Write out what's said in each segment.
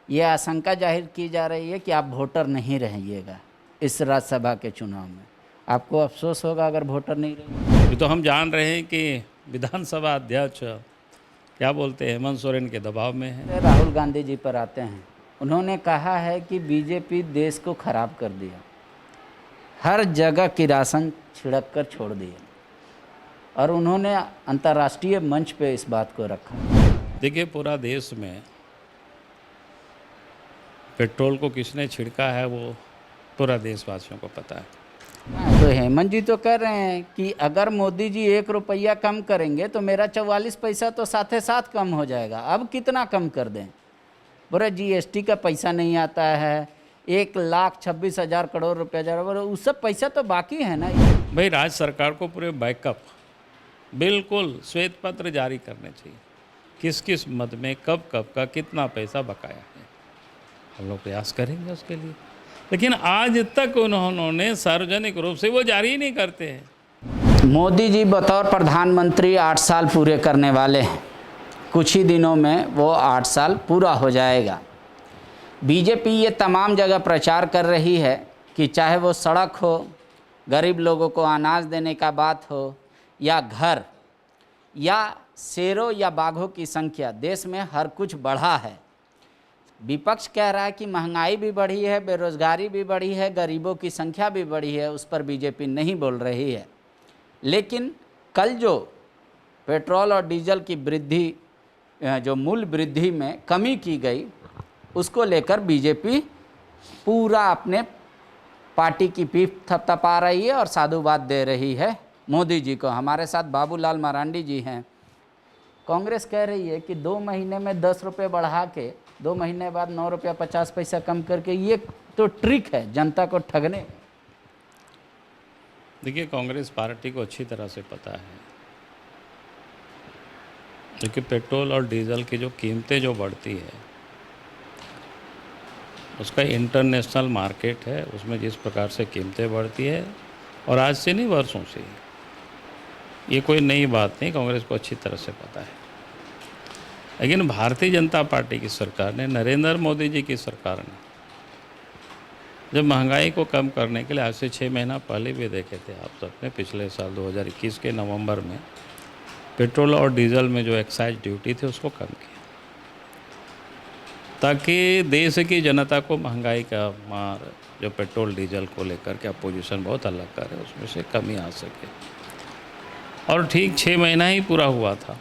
ये आशंका जाहिर की जा रही है कि आप वोटर नहीं रहिएगा इस राज्यसभा के चुनाव में। आपको अफसोस होगा अगर वोटर नहीं रहिए। ये तो हम जान रहे हैं कि विधानसभा अध्यक्ष क्या बोलते हैं हेमंत सोरेन के दबाव में है। राहुल गांधी जी पर आते हैं। उन्होंने कहा है कि बीजेपी देश को खराब कर दिया, हर जगह किरासन छिड़क कर छोड़ दिया, और उन्होंने अंतर्राष्ट्रीय मंच पे इस बात को रखा। देखिए, पूरा देश में पेट्रोल को किसने छिड़का है वो पूरा देशवासियों को पता है। तो हेमंत जी तो कह रहे हैं कि अगर मोदी जी 1 रुपया कम करेंगे तो मेरा 44 पैसा तो साथ साथ कम हो जाएगा। अब कितना कम कर दें? बोले जीएसटी का पैसा नहीं आता है, 1,26,000 करोड़ रुपया जा रहा है, उस सब पैसा तो बाकी है ना। भाई, राज्य सरकार को पूरे बैकअप बिल्कुल श्वेत पत्र जारी करने चाहिए, किस किस मद में कब कब का कितना पैसा बकाया है। हम लोग प्रयास करेंगे उसके लिए, लेकिन आज तक उन्होंने सार्वजनिक रूप से वो जारी ही नहीं करते हैं। मोदी जी बतौर प्रधानमंत्री 8 साल पूरे करने वाले हैं। कुछ ही दिनों में वो 8 साल पूरा हो जाएगा। बीजेपी ये तमाम जगह प्रचार कर रही है कि चाहे वो सड़क हो, गरीब लोगों को अनाज देने का बात हो, या घर, या शेरों या बाघों की संख्या, देश में हर कुछ बढ़ा है। विपक्ष कह रहा है कि महंगाई भी बढ़ी है, बेरोजगारी भी बढ़ी है, गरीबों की संख्या भी बढ़ी है, उस पर बीजेपी नहीं बोल रही है। लेकिन कल जो पेट्रोल और डीजल की वृद्धि, जो मूल्य वृद्धि में कमी की गई, उसको लेकर बीजेपी पूरा अपने पार्टी की पीठ थपथपा रही है और साधुवाद दे रही है मोदी जी को। हमारे साथ बाबूलाल मरांडी जी हैं। कांग्रेस कह रही है कि 2 महीने में 10 रुपये बढ़ा के 2 महीने बाद 9 रुपया 50 पैसा कम करके, ये तो ट्रिक है जनता को ठगने। देखिए, कांग्रेस पार्टी को अच्छी तरह से पता है, क्योंकि पेट्रोल और डीजल की जो कीमतें जो बढ़ती है, उसका इंटरनेशनल मार्केट है, उसमें जिस प्रकार से कीमतें बढ़ती है, और आज से नहीं वर्षों से, ये कोई नई बात नहीं, कांग्रेस को अच्छी तरह से पता है। लेकिन भारतीय जनता पार्टी की सरकार ने, नरेंद्र मोदी जी की सरकार ने, जब महंगाई को कम करने के लिए आज से 6 महीना पहले भी देखे थे आप सबने, पिछले साल 2021 के नवंबर में पेट्रोल और डीजल में जो एक्साइज ड्यूटी थी उसको कम किया, ताकि देश की जनता को महंगाई का मार, जो पेट्रोल डीजल को लेकर के अपोजिशन बहुत अलग कर है, उसमें से कमी आ सके। और ठीक 6 महीना ही पूरा हुआ था,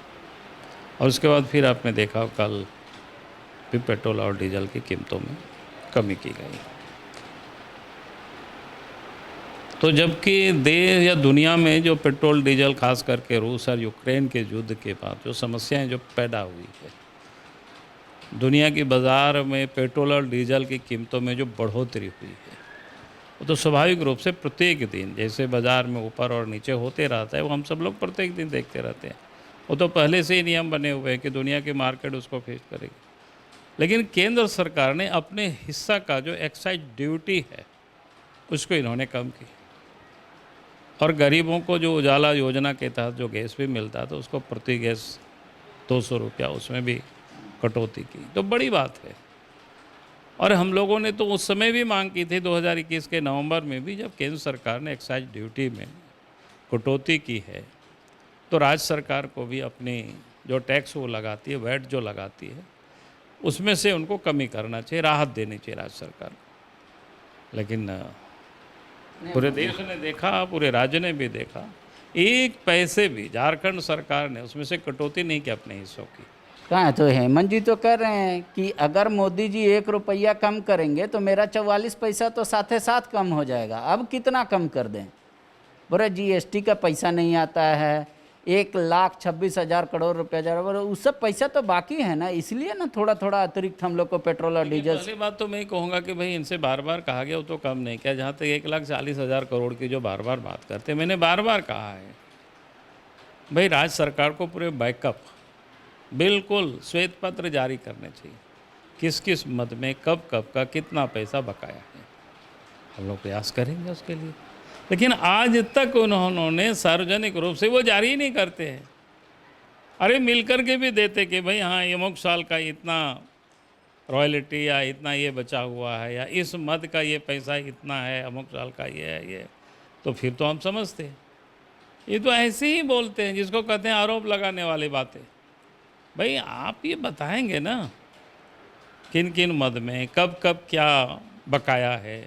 और उसके बाद फिर आपने देखा कल भी पेट्रोल और डीजल की कीमतों में कमी की गई। तो जबकि देश या दुनिया में जो पेट्रोल डीजल, खास करके रूस और यूक्रेन के युद्ध के बाद जो समस्याएं जो पैदा हुई है, दुनिया की बाज़ार में पेट्रोल और डीजल की कीमतों में जो बढ़ोतरी हुई है, वो तो स्वाभाविक रूप से प्रत्येक दिन जैसे बाज़ार में ऊपर और नीचे होते रहता है, वो हम सब लोग प्रत्येक दिन देखते रहते हैं। वो तो पहले से ही नियम बने हुए हैं कि दुनिया की मार्केट उसको फेस करेगी। लेकिन केंद्र सरकार ने अपने हिस्सा का जो एक्साइज ड्यूटी है उसको इन्होंने कम की, और गरीबों को जो उजाला योजना के तहत जो गैस भी मिलता था उसको प्रति गैस 200 रुपया, उसमें भी कटौती की, तो बड़ी बात है। और हम लोगों ने तो उस समय भी मांग की थी 2021 के नवंबर में भी, जब केंद्र सरकार ने एक्साइज ड्यूटी में कटौती की है, तो राज्य सरकार को भी अपनी जो टैक्स वो लगाती है, वैट जो लगाती है, उसमें से उनको कमी करना चाहिए, राहत देनी चाहिए राज्य सरकार को। लेकिन पूरे देश ने देखा, पूरे राज्य ने भी देखा, एक पैसे भी झारखंड सरकार ने उसमें से कटौती नहीं की अपने हिस्सों की। कहाँ है? तो हेमंत जी तो कह रहे हैं कि अगर मोदी जी 1 रुपया कम करेंगे तो मेरा 44 पैसा तो साथ साथ कम हो जाएगा। अब कितना कम कर दें? बोले जीएसटी का पैसा नहीं आता है, 1,26,000 करोड़ रुपया जा रहा है, उस सब पैसा तो बाकी है ना, इसलिए ना थोड़ा थोड़ा अतिरिक्त हम लोग को पेट्रोल और डीजल। पहली बात तो मैं कहूँगा कि भाई इनसे बार बार कहा गया, वो तो कम नहीं किया। जहाँ तक 1,40,000 करोड़ की जो बार बार बात करते हैं, मैंने बार बार कहा है, भाई राज्य सरकार को पूरे बैकअप बिल्कुल श्वेत पत्र जारी करने चाहिए, किस किस मद में कब कब का कितना पैसा बकाया है। हम लोग प्रयास करेंगे उसके लिए, लेकिन आज तक उन्होंने सार्वजनिक रूप से वो जारी ही नहीं करते हैं। अरे मिल कर के भी देते कि भाई हाँ, अमुक साल का इतना रॉयल्टी या इतना ये बचा हुआ है या इस मद का ये पैसा इतना है, अमुक साल का ये है ये, तो फिर तो हम समझते हैं। ये तो ऐसे ही बोलते हैं जिसको कहते हैं आरोप लगाने वाली बातें। भाई आप ये बताएंगे ना किन किन मद में कब कब क्या बकाया है,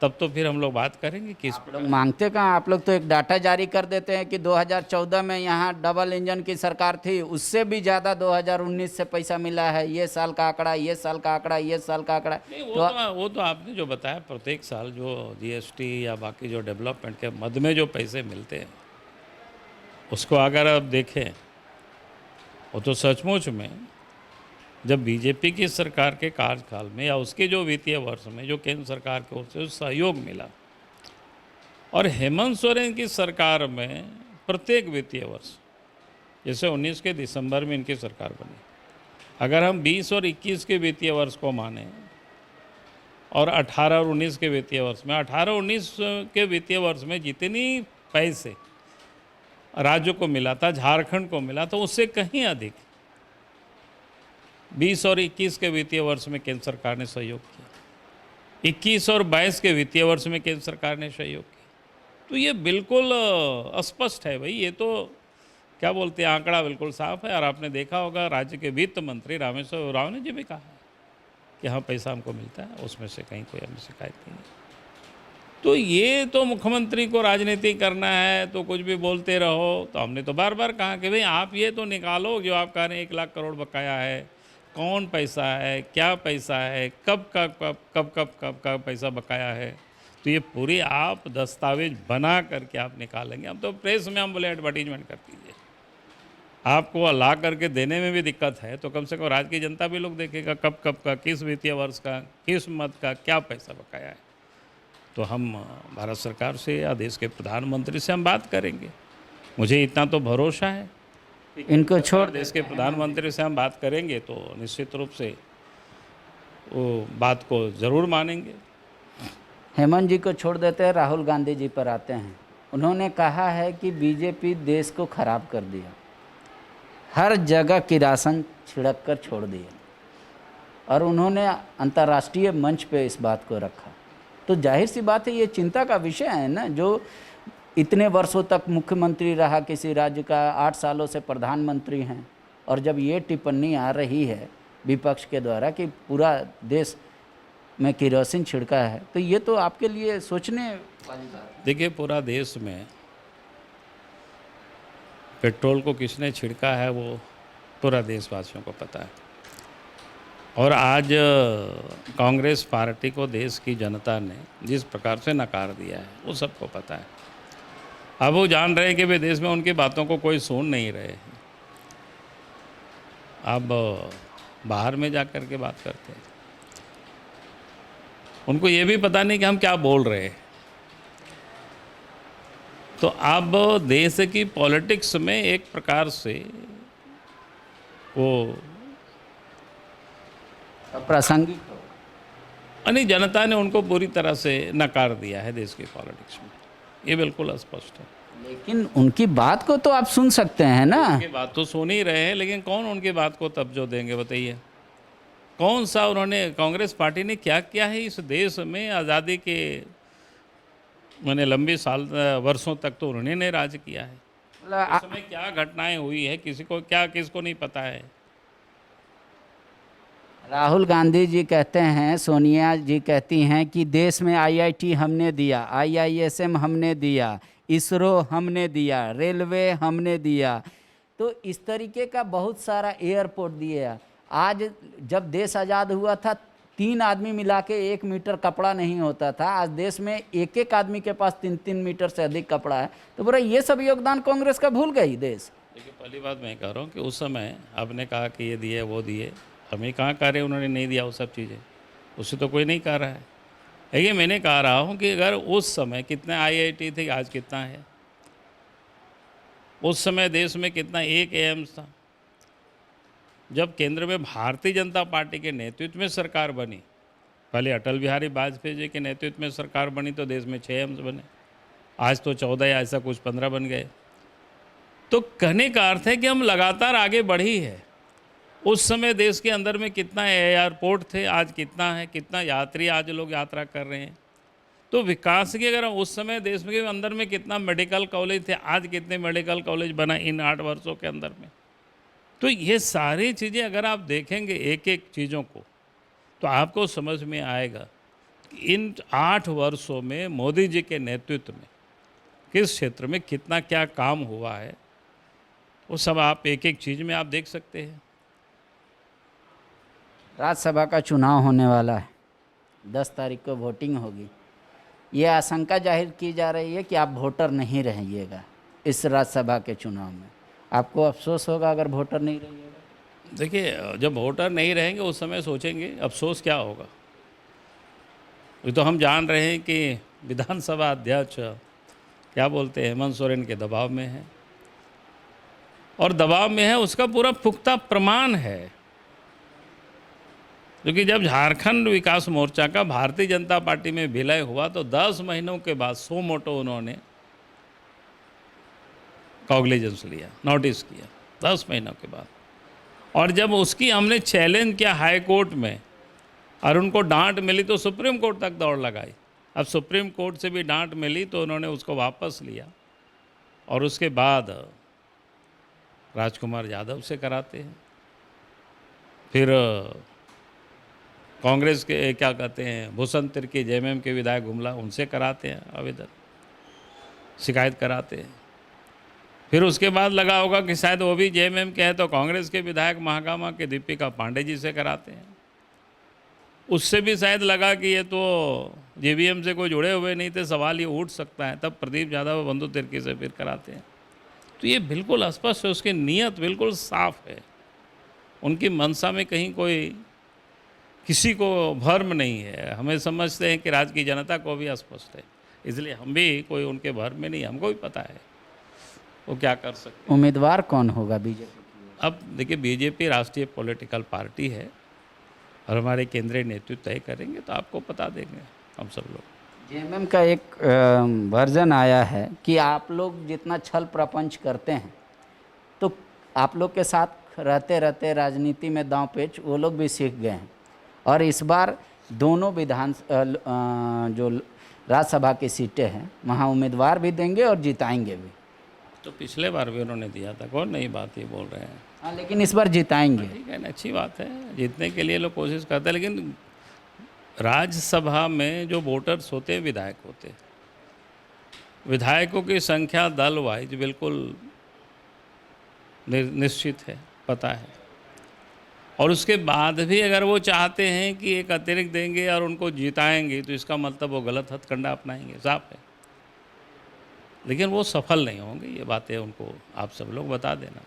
तब तो फिर हम लोग बात करेंगे किस आप लोग मांगते कहाँ? आप लोग तो एक डाटा जारी कर देते हैं कि 2014 में यहाँ डबल इंजन की सरकार थी, उससे भी ज़्यादा 2019 से पैसा मिला है, ये साल का आंकड़ा, ये साल का आंकड़ा, ये साल का आंकड़ा। नहीं, वो तो आपने जो बताया, प्रत्येक साल जो जीएसटी या बाकी जो डेवलपमेंट के मद में जो पैसे मिलते हैं उसको अगर आप देखें, वो तो सचमुच में जब बीजेपी की सरकार के कार्यकाल में या उसके जो वित्तीय वर्ष में जो केंद्र सरकार की ओर से सहयोग मिला, और हेमंत सोरेन की सरकार में प्रत्येक वित्तीय वर्ष, जैसे 19 के दिसंबर में इनकी सरकार बनी, अगर हम 20 और 21 के वित्तीय वर्ष को माने और 18 और 19 के वित्तीय वर्ष में, 18-19 के वित्तीय वर्ष में जितनी पैसे राज्यों को मिला था, झारखंड को मिला, तो उससे कहीं अधिक 20 और 21 के वित्तीय वर्ष में केंद्र सरकार ने सहयोग किया, 21 और 22 के वित्तीय वर्ष में केंद्र सरकार ने सहयोग किया। तो ये बिल्कुल स्पष्ट है भाई, ये तो क्या बोलते हैं, आंकड़ा बिल्कुल साफ है। और आपने देखा होगा राज्य के वित्त मंत्री रामेश्वर उरांव ने जी भी कहा है कि हाँ पैसा हमको मिलता है, उसमें से कहीं कोई हमें शिकायत नहीं है। तो ये तो मुख्यमंत्री को राजनीति करना है तो कुछ भी बोलते रहो। तो हमने तो बार बार कहा कि भाई आप ये तो निकालो, जो आप कह रहे हैं 1 लाख करोड़ बकाया है, कौन पैसा है, क्या पैसा है, कब पैसा बकाया है, तो ये पूरी आप दस्तावेज बना करके आप निकालेंगे। हम तो प्रेस में हम बोले एडवर्टीजमेंट कर दीजिए, आपको ला करके देने में भी दिक्कत है तो कम से कम राज्य की जनता भी लोग देखेगा कब का, किस वित्तीय वर्ष का, किस मद का क्या पैसा बकाया है। तो हम भारत सरकार से या देश के प्रधानमंत्री से हम बात करेंगे, मुझे इतना तो भरोसा है। इनको छोड़ देश के प्रधानमंत्री से हम बात करेंगे तो निश्चित रूप से वो बात को ज़रूर मानेंगे। हेमंत जी को छोड़ देते हैं, राहुल गांधी जी पर आते हैं। उन्होंने कहा है कि बीजेपी देश को खराब कर दिया, हर जगह किरासन छिड़क कर छोड़ दिया, और उन्होंने अंतर्राष्ट्रीय मंच पे इस बात को रखा। तो जाहिर सी बात है ये चिंता का विषय है ना, जो इतने वर्षों तक मुख्यमंत्री रहा किसी राज्य का, 8 सालों से प्रधानमंत्री हैं, और जब ये टिप्पणी आ रही है विपक्ष के द्वारा कि पूरा देश में केरोसिन छिड़का है, तो ये तो आपके लिए सोचने वाली बात है। देखिए, पूरा देश में पेट्रोल को किसने छिड़का है वो पूरा देशवासियों को पता है। और आज कांग्रेस पार्टी को देश की जनता ने जिस प्रकार से नकार दिया है वो सबको पता है। अब वो जान रहे हैं कि वे देश में उनकी बातों को कोई सुन नहीं रहे हैं। अब बाहर में जा कर के बात करते हैं, उनको ये भी पता नहीं कि हम क्या बोल रहे हैं। तो अब देश की पॉलिटिक्स में एक प्रकार से वो प्रासंगिक हो, यानी जनता ने उनको पूरी तरह से नकार दिया है देश की पॉलिटिक्स में, ये बिल्कुल स्पष्ट है। लेकिन उनकी बात को तो आप सुन सकते हैं ना। उनकी बात तो सुन ही रहे हैं, लेकिन कौन उनकी बात को तवज्जो देंगे बताइए। कौन सा उन्होंने, कांग्रेस पार्टी ने क्या किया है इस देश में आज़ादी के मैंने लंबे वर्षों तक तो उन्होंने राज किया है। उस समय क्या घटनाएं हुई है किसी को क्या, किसको नहीं पता है। राहुल गांधी जी कहते हैं, सोनिया जी कहती हैं कि देश में आईआईटी हमने दिया, आईआईएसएम हमने दिया, इसरो हमने दिया, रेलवे हमने दिया। तो इस तरीके का बहुत सारा एयरपोर्ट दिए। आज जब देश आज़ाद हुआ था 3 आदमी मिला के 1 मीटर कपड़ा नहीं होता था, आज देश में एक आदमी के पास 3-3 मीटर से अधिक कपड़ा है। तो बोला ये सब योगदान कांग्रेस का भूल गई देश। देखिए, पहली बात मैं कह रहा हूँ कि उस समय आपने कहा कि ये दिए वो दिए, हमें कहाँ कह रहे उन्होंने नहीं दिया वो सब चीज़ें, उससे तो कोई नहीं कह रहा है। ये मैंने कह रहा हूँ कि अगर उस समय कितने आईआईटी थे, आज कितना है, उस समय देश में कितना एक एम्स था। जब केंद्र में भारतीय जनता पार्टी के नेतृत्व में सरकार बनी, पहले अटल बिहारी वाजपेयी जी के नेतृत्व में सरकार बनी तो देश में 6 एम्स बने, आज तो 14 या ऐसा कुछ 15 बन गए। तो कहने का अर्थ है कि हम लगातार आगे बढ़ी है। उस समय देश के अंदर में कितना एयरपोर्ट थे, आज कितना है, कितना यात्री आज लोग यात्रा कर रहे हैं। तो विकास की अगर उस समय देश के अंदर में कितना मेडिकल कॉलेज थे, आज कितने मेडिकल कॉलेज बना इन 8 वर्षों के अंदर में। तो ये सारी चीज़ें अगर आप देखेंगे एक एक चीज़ों को, तो आपको समझ में आएगा कि इन 8 वर्षों में मोदी जी के नेतृत्व में किस क्षेत्र में कितना क्या काम हुआ है, वो सब आप एक एक चीज़ में आप देख सकते हैं। राज्यसभा का चुनाव होने वाला है, 10 तारीख को वोटिंग होगी। ये आशंका जाहिर की जा रही है कि आप वोटर नहीं रहिएगा इस राज्यसभा के चुनाव में। आपको अफसोस होगा अगर वोटर नहीं रहिएगा? देखिए, जब वोटर नहीं रहेंगे उस समय सोचेंगे अफसोस क्या होगा। ये तो हम जान रहे हैं कि विधानसभा अध्यक्ष क्या बोलते हैं, हेमंत सोरेन के दबाव में है, और दबाव में है उसका पूरा पुख्ता प्रमाण है। क्योंकि जब झारखंड विकास मोर्चा का भारतीय जनता पार्टी में विलय हुआ तो 10 महीनों के बाद सो मोटो उन्होंने कॉग्निजेंस लिया, नोटिस किया 10 महीनों के बाद। और जब उसकी हमने चैलेंज किया हाई कोर्ट में और उनको डांट मिली तो सुप्रीम कोर्ट तक दौड़ लगाई। अब सुप्रीम कोर्ट से भी डांट मिली तो उन्होंने उसको वापस लिया, और उसके बाद राजकुमार यादव से कराते हैं, फिर कांग्रेस के क्या कहते हैं भूषण तिर्की जेएमएम के विधायक गुमला, उनसे कराते हैं आवेदन, शिकायत कराते हैं। फिर उसके बाद लगा होगा कि शायद वो भी जेएमएम के हैं तो कांग्रेस के विधायक महागामा के दीपिका पांडे जी से कराते हैं। उससे भी शायद लगा कि ये तो जेवीएम से कोई जुड़े हुए नहीं थे, सवाल ये उठ सकता है, तब प्रदीप यादव बंधु तिर्की से फिर कराते हैं। तो ये बिल्कुल स्पष्ट है, उसकी नीयत बिल्कुल साफ है, उनकी मंशा में कहीं कोई किसी को भर्म नहीं है। हमें समझते हैं कि राज्य की जनता को भी स्पष्ट है, इसलिए हम भी कोई उनके भर्म में नहीं, हमको भी पता है वो क्या कर सकते हैं। उम्मीदवार कौन होगा बीजेपी की? अब देखिए, बीजेपी राष्ट्रीय पॉलिटिकल पार्टी है और हमारे केंद्रीय नेतृत्व तय करेंगे तो आपको बता देंगे हम सब लोग। जेएमएम का एक वर्जन आया है कि आप लोग जितना छल प्रपंच करते हैं तो आप लोग के साथ रहते रहते राजनीति में दांव पेच वो लोग भी सीख गए हैं, और इस बार दोनों जो राज्यसभा की सीटें हैं वहाँ उम्मीदवार भी देंगे और जिताएंगे भी। तो पिछले बार भी उन्होंने दिया था, कौन नई बात ये बोल रहे हैं। हाँ, लेकिन इस बार जिताएंगे। ठीक है ना, अच्छी बात है, जीतने के लिए लोग कोशिश करते हैं, लेकिन राज्यसभा में जो वोटर्स होते हैं विधायक होते हैं, विधायकों की संख्या दल वाइज बिल्कुल निश्चित है, पता है। और उसके बाद भी अगर वो चाहते हैं कि एक अतिरिक्त देंगे और उनको जिताएंगे तो इसका मतलब वो गलत हथकंडा अपनाएंगे, साफ है। लेकिन वो सफल नहीं होंगे, ये बातें उनको आप सब लोग बता देना।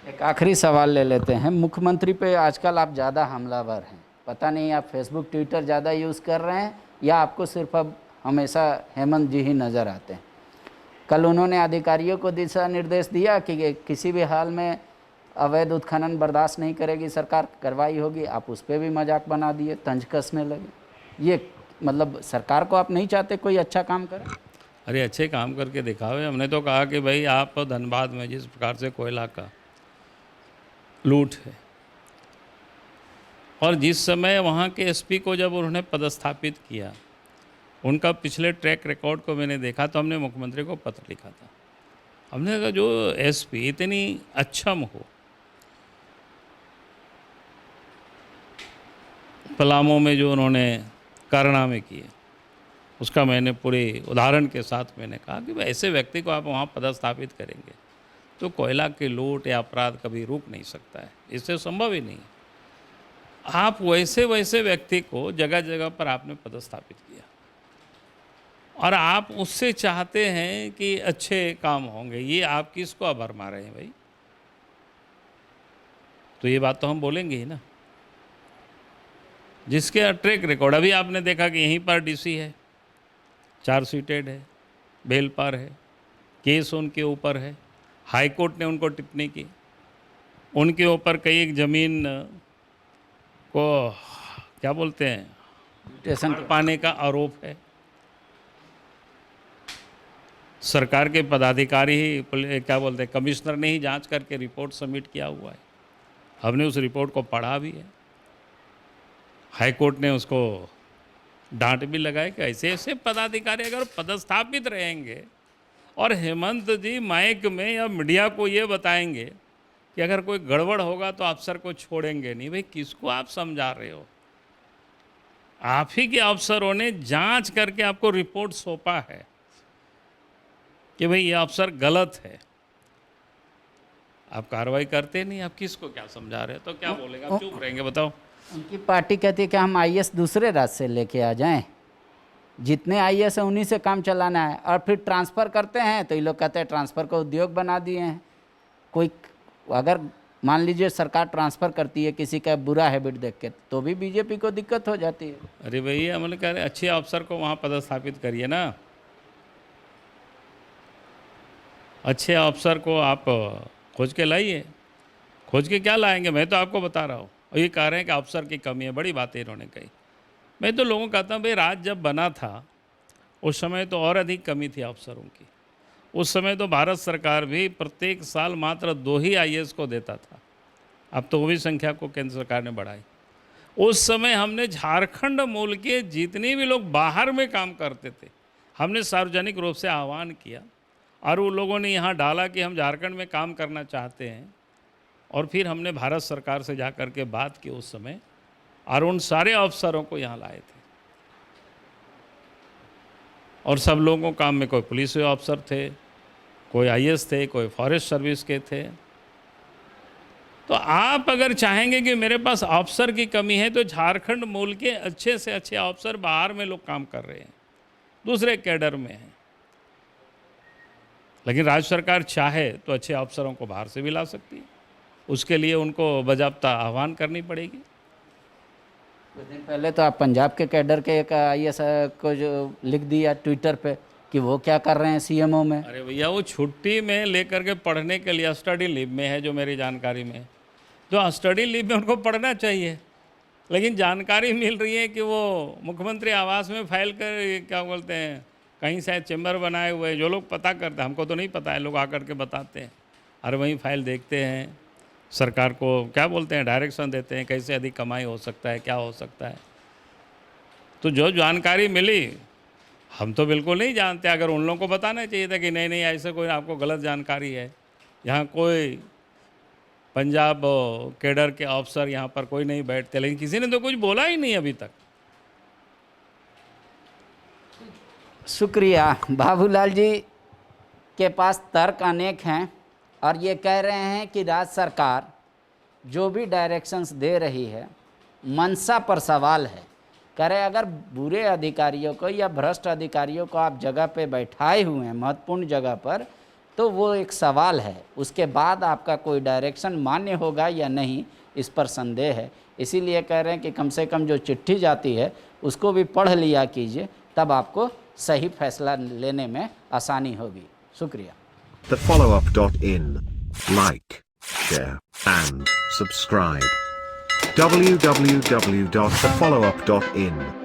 एक आखिरी सवाल ले लेते हैं। मुख्यमंत्री पे आजकल आप ज़्यादा हमलावर हैं, पता नहीं आप फेसबुक ट्विटर ज़्यादा यूज़ कर रहे हैं या आपको सिर्फ अब हमेशा हेमंत जी ही नज़र आते हैं। कल उन्होंने अधिकारियों को दिशा निर्देश दिया कि किसी भी हाल में अवैध उत्खनन बर्दाश्त नहीं करेगी सरकार, कार्रवाई होगी। आप उस पर भी मजाक बना दिए, तंज कसने लगे। ये मतलब सरकार को आप नहीं चाहते कोई अच्छा काम करे? अरे अच्छे काम करके दिखावे। हमने तो कहा कि भाई आप धनबाद में जिस प्रकार से कोयला का लूट है, और जिस समय वहाँ के एसपी को जब उन्होंने पदस्थापित किया, उनका पिछले ट्रैक रिकॉर्ड को मैंने देखा तो हमने मुख्यमंत्री को पत्र लिखा था। हमने कहा जो एसपी इतनी अक्षम हो, पलामू में जो उन्होंने कारनामे किए, उसका मैंने पूरे उदाहरण के साथ मैंने कहा कि ऐसे व्यक्ति को आप वहाँ पदस्थापित करेंगे तो कोयला के लूट या अपराध कभी रुक नहीं सकता है, इससे संभव ही नहीं। आप वैसे वैसे व्यक्ति को जगह जगह पर आपने पदस्थापित किया और आप उससे चाहते हैं कि अच्छे काम होंगे, ये आप किसको आभार मार रहे हैं भाई? तो ये बात तो हम बोलेंगे ही ना। जिसके ट्रैक रिकॉर्ड अभी आपने देखा कि यहीं पर डीसी है, चार्जशीटेड है, बेल पर है, केस उनके ऊपर है, हाई कोर्ट ने उनको टिप्पणी की, उनके ऊपर कई एक ज़मीन को क्या बोलते हैं स्टेशन पाने का आरोप है। सरकार के पदाधिकारी ही क्या बोलते हैं कमिश्नर ने ही जांच करके रिपोर्ट सबमिट किया हुआ है। हमने उस रिपोर्ट को पढ़ा भी है। हाई कोर्ट ने उसको डांट भी लगाई कि ऐसे ऐसे पदाधिकारी अगर पदस्थापित रहेंगे और हेमंत जी माइक में या मीडिया को ये बताएंगे कि अगर कोई गड़बड़ होगा तो अफसर को छोड़ेंगे नहीं। भाई किसको आप समझा रहे हो? आप ही के अफसरों ने जांच करके आपको रिपोर्ट सौंपा है कि भाई ये अफसर गलत है, आप कार्रवाई करते नहीं। आप किसको क्या समझा रहे हो? तो क्या बोलेंगे? आप चुप रहेंगे? बताओ। उनकी पार्टी कहती है कि हम आईएएस दूसरे राज्य से लेके आ जाएं, जितने आईएएस हैं उन्हीं से काम चलाना है, और फिर ट्रांसफ़र करते हैं तो ये लोग कहते हैं ट्रांसफ़र को उद्योग बना दिए हैं। कोई अगर मान लीजिए सरकार ट्रांसफ़र करती है किसी का बुरा हैबिट देख के, तो भी बीजेपी को दिक्कत हो जाती है। अरे भैया मतलब कह रहे अच्छे अफसर को वहाँ पदस्थापित करिए ना, अच्छे अफसर को आप खोज के लाइए। खोज के क्या लाएंगे? मैं तो आपको बता रहा हूँ। और ये कह रहे हैं कि अफसर की कमी है, बड़ी बातें इन्होंने कही। मैं तो लोगों को कहता हूँ भाई राज्य जब बना था उस समय तो और अधिक कमी थी अफसरों की। उस समय तो भारत सरकार भी प्रत्येक साल मात्र 2 ही आईएएस को देता था। अब तो वो भी संख्या को केंद्र सरकार ने बढ़ाई। उस समय हमने झारखंड मूल के जितने भी लोग बाहर में काम करते थे, हमने सार्वजनिक रूप से आह्वान किया और वो लोगों ने यहाँ डाला कि हम झारखंड में काम करना चाहते हैं। और फिर हमने भारत सरकार से जा कर के बात की उस समय, और उन सारे अफसरों को यहाँ लाए थे। और सब लोगों काम में कोई पुलिस अफसर थे, कोई आईएएस थे, कोई फॉरेस्ट सर्विस के थे। तो आप अगर चाहेंगे कि मेरे पास अफसर की कमी है, तो झारखंड मूल के अच्छे से अच्छे अफसर बाहर में लोग काम कर रहे हैं, दूसरे कैडर में हैं। लेकिन राज्य सरकार चाहे तो अच्छे अफसरों को बाहर से भी ला सकती है। उसके लिए उनको बाज़ाब्ता आह्वान करनी पड़ेगी। कुछ दिन पहले तो आप पंजाब के कैडर के एक आईएएस को जो लिख दिया ट्विटर पे कि वो क्या कर रहे हैं सीएमओ में। अरे भैया वो छुट्टी में लेकर के पढ़ने के लिए स्टडी लीव में है, जो मेरी जानकारी में। जो स्टडी लीव में उनको पढ़ना चाहिए, लेकिन जानकारी मिल रही है कि वो मुख्यमंत्री आवास में फाइल कर क्या बोलते हैं, कहीं शायद चैम्बर बनाए हुए हैं। जो लोग पता करते हैं, हमको तो नहीं पता है, लोग आकर के बताते हैं और वहीं फाइल देखते हैं, सरकार को क्या बोलते हैं, डायरेक्शन देते हैं कैसे अधिक कमाई हो सकता है, क्या हो सकता है। तो जो जानकारी मिली हम तो बिल्कुल नहीं जानते। अगर उन लोगों को बताना चाहिए था कि नहीं नहीं ऐसे कोई आपको गलत जानकारी है, यहाँ कोई पंजाब कैडर के अफसर यहाँ पर कोई नहीं बैठते। लेकिन किसी ने तो कुछ बोला ही नहीं अभी तक। शुक्रिया। बाबूलाल जी के पास तर्क अनेक हैं और ये कह रहे हैं कि राज्य सरकार जो भी डायरेक्शंस दे रही है मंशा पर सवाल है। कह रहे अगर बुरे अधिकारियों को या भ्रष्ट अधिकारियों को आप जगह पे बैठाए हुए हैं महत्वपूर्ण जगह पर, तो वो एक सवाल है। उसके बाद आपका कोई डायरेक्शन मान्य होगा या नहीं, इस पर संदेह है। इसीलिए कह रहे हैं कि कम से कम जो चिट्ठी जाती है उसको भी पढ़ लिया कीजिए, तब आपको सही फैसला लेने में आसानी होगी। शुक्रिया। TheFollowUp.in. Like, share, and subscribe. www.thefollowup.in